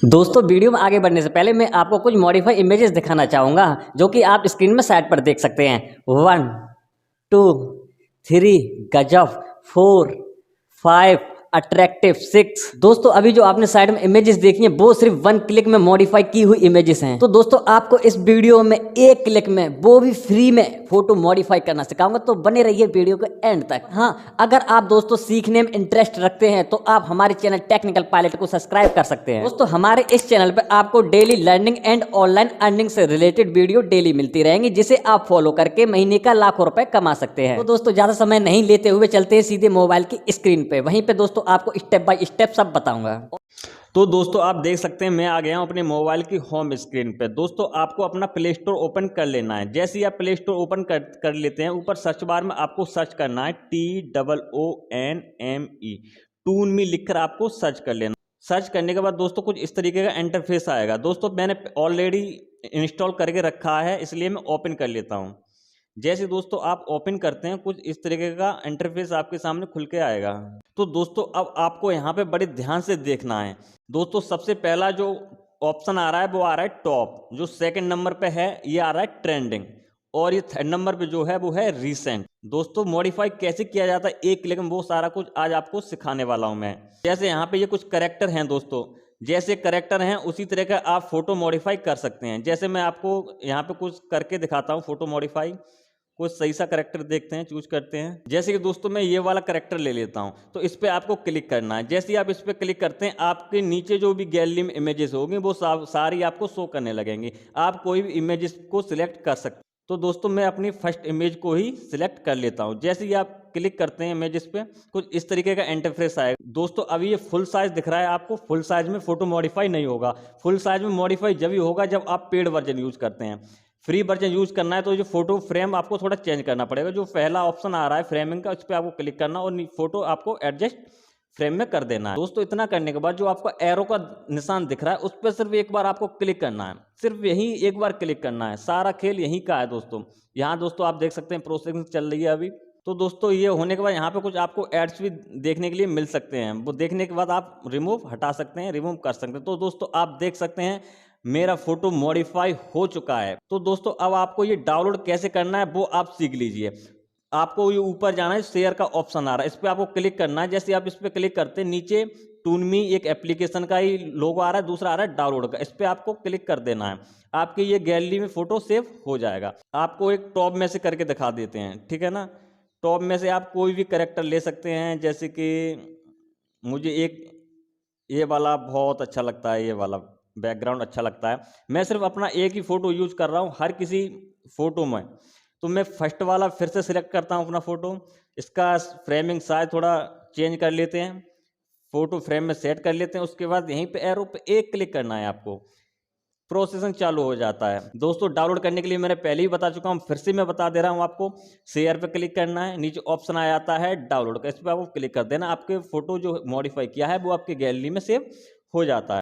दोस्तों वीडियो में आगे बढ़ने से पहले मैं आपको कुछ मॉडिफाई इमेजेस दिखाना चाहूँगा जो कि आप स्क्रीन में साइड पर देख सकते हैं। 1 2 3 गजब, 4 5 अट्रैक्टिव, 6। दोस्तों अभी जो आपने साइड में इमेजेस देखी हैं वो सिर्फ 1 क्लिक में मॉडिफाई की हुई इमेजेस हैं। तो दोस्तों आपको इस वीडियो में 1 क्लिक में वो भी फ्री में फोटो मॉडिफाई करना सिखाऊंगा, तो बने रहिए वीडियो के एंड तक। हाँ, अगर आप दोस्तों सीखने में इंटरेस्ट रखते हैं तो आप हमारे चैनल टेक्निकल पायलट को सब्सक्राइब कर सकते हैं। दोस्तों हमारे इस चैनल पे आपको daily learning and online earning से रिलेटेड वीडियो डेली मिलती रहेंगी, जिसे आप फॉलो करके महीने का लाखों रुपए कमा सकते हैं। तो दोस्तों ज्यादा समय नहीं लेते हुए चलते हैं सीधे मोबाइल की स्क्रीन पे। वहीं पे दोस्तों आपको स्टेप बाय स्टेप सब बताऊंगा। तो दोस्तों आप देख सकते हैं मैं आ गया हूं अपने मोबाइल की होम स्क्रीन पे। दोस्तों आपको अपना प्ले स्टोर ओपन कर लेना है। जैसे ही आप प्ले स्टोर ओपन कर लेते हैं, ऊपर सर्च बार में आपको सर्च करना है TOONME, टून मी लिखकर आपको सर्च कर लेना। सर्च करने के बाद दोस्तों कुछ इस तरीके का इंटरफेस आएगा। दोस्तों मैंने ऑलरेडी इंस्टॉल करके रखा है, इसलिए मैं ओपन कर लेता हूँ। जैसे दोस्तों आप ओपन करते हैं कुछ इस तरीके का इंटरफेस आपके सामने खुल के आएगा। तो दोस्तों अब आपको यहाँ पे बड़े ध्यान से देखना है। दोस्तों सबसे पहला जो ऑप्शन आ रहा है वो आ रहा है टॉप, जो सेकंड नंबर पे है ये आ रहा है ट्रेंडिंग, और ये थर्ड नंबर पे जो है वो है रीसेंट। दोस्तों मॉडिफाई कैसे किया जाता है एक क्लिक में, वो सारा कुछ आज आपको सिखाने वाला हूँ मैं। जैसे यहाँ पे ये कुछ करेक्टर हैं दोस्तों, जैसे करेक्टर हैं उसी तरह का आप फोटो मॉडिफाई कर सकते हैं। जैसे मैं आपको यहाँ पे कुछ करके दिखाता हूँ फोटो मॉडिफाई। कुछ सही सा करेक्टर देखते हैं, चूज करते हैं। जैसे कि दोस्तों मैं ये वाला करेक्टर ले लेता हूं, तो इस पे आपको क्लिक करना है। जैसे ही आप इस पे क्लिक करते हैं आपके नीचे जो भी गैलरी में इमेजेस होंगी वो सारी आपको शो करने लगेंगी। आप कोई भी इमेजेस को सिलेक्ट कर सकते हैं। तो दोस्तों मैं अपनी फर्स्ट इमेज को ही सिलेक्ट कर लेता हूं। जैसे ही आप क्लिक करते हैं इमेजेस पे कुछ इस तरीके का इंटरफेस आएगा। दोस्तों अभी ये फुल साइज दिख रहा है आपको, फुल साइज में फोटो मॉडिफाई नहीं होगा। फुल साइज में मॉडिफाई जब ही होगा जब आप पेड वर्जन यूज करते हैं। फ्री वर्जन यूज करना है तो जो फोटो फ्रेम आपको थोड़ा चेंज करना पड़ेगा। जो पहला ऑप्शन आ रहा है फ्रेमिंग का, उस पर आपको क्लिक करना और फोटो आपको एडजस्ट फ्रेम में कर देना है। दोस्तों इतना करने के बाद जो आपका एरो का निशान दिख रहा है उस पर सिर्फ एक बार आपको क्लिक करना है, सिर्फ यही एक बार क्लिक करना है। सारा खेल यहीं का है दोस्तों। यहाँ दोस्तों आप देख सकते हैं प्रोसेसिंग चल रही है अभी। तो दोस्तों ये होने के बाद यहाँ पे कुछ आपको एड्स भी देखने के लिए मिल सकते हैं। वो देखने के बाद आप रिमूव हटा सकते हैं, रिमूव कर सकते हैं। तो दोस्तों आप देख सकते हैं मेरा फोटो मॉडिफाई हो चुका है। तो दोस्तों अब आपको ये डाउनलोड कैसे करना है वो आप सीख लीजिए। आपको ये ऊपर जाना है, शेयर का ऑप्शन आ रहा है, इस पर आपको क्लिक करना है। जैसे आप इस पर क्लिक करते हैं नीचे टूनमी एक एप्लीकेशन का ही लोगो आ रहा है, दूसरा आ रहा है डाउनलोड का, इस पर आपको क्लिक कर देना है। आपकी ये गैलरी में फोटो सेव हो जाएगा। आपको एक टॉप में से करके दिखा देते हैं, ठीक है ना। टॉप में से आप कोई भी कैरेक्टर ले सकते हैं। जैसे कि मुझे एक ये वाला बहुत अच्छा लगता है, ये वाला बैकग्राउंड अच्छा लगता है। मैं सिर्फ अपना एक ही फोटो यूज कर रहा हूँ हर किसी फोटो में। तो मैं फर्स्ट वाला फिर से सिलेक्ट करता हूँ अपना फोटो। इसका फ्रेमिंग साइज थोड़ा चेंज कर लेते हैं, फोटो फ्रेम में सेट कर लेते हैं। उसके बाद यहीं पे एरो पे एक क्लिक करना है आपको, प्रोसेसिंग चालू हो जाता है। दोस्तों डाउनलोड करने के लिए मैंने पहले ही बता चुका हूँ, फिर से मैं बता दे रहा हूँ आपको। शेयर पे क्लिक करना है, नीचे ऑप्शन आ जाता है डाउनलोड का, इस पर आपको क्लिक कर देना। आपके फोटो जो मॉडिफाई किया है वो आपकी गैलरी में सेव हो जाता है।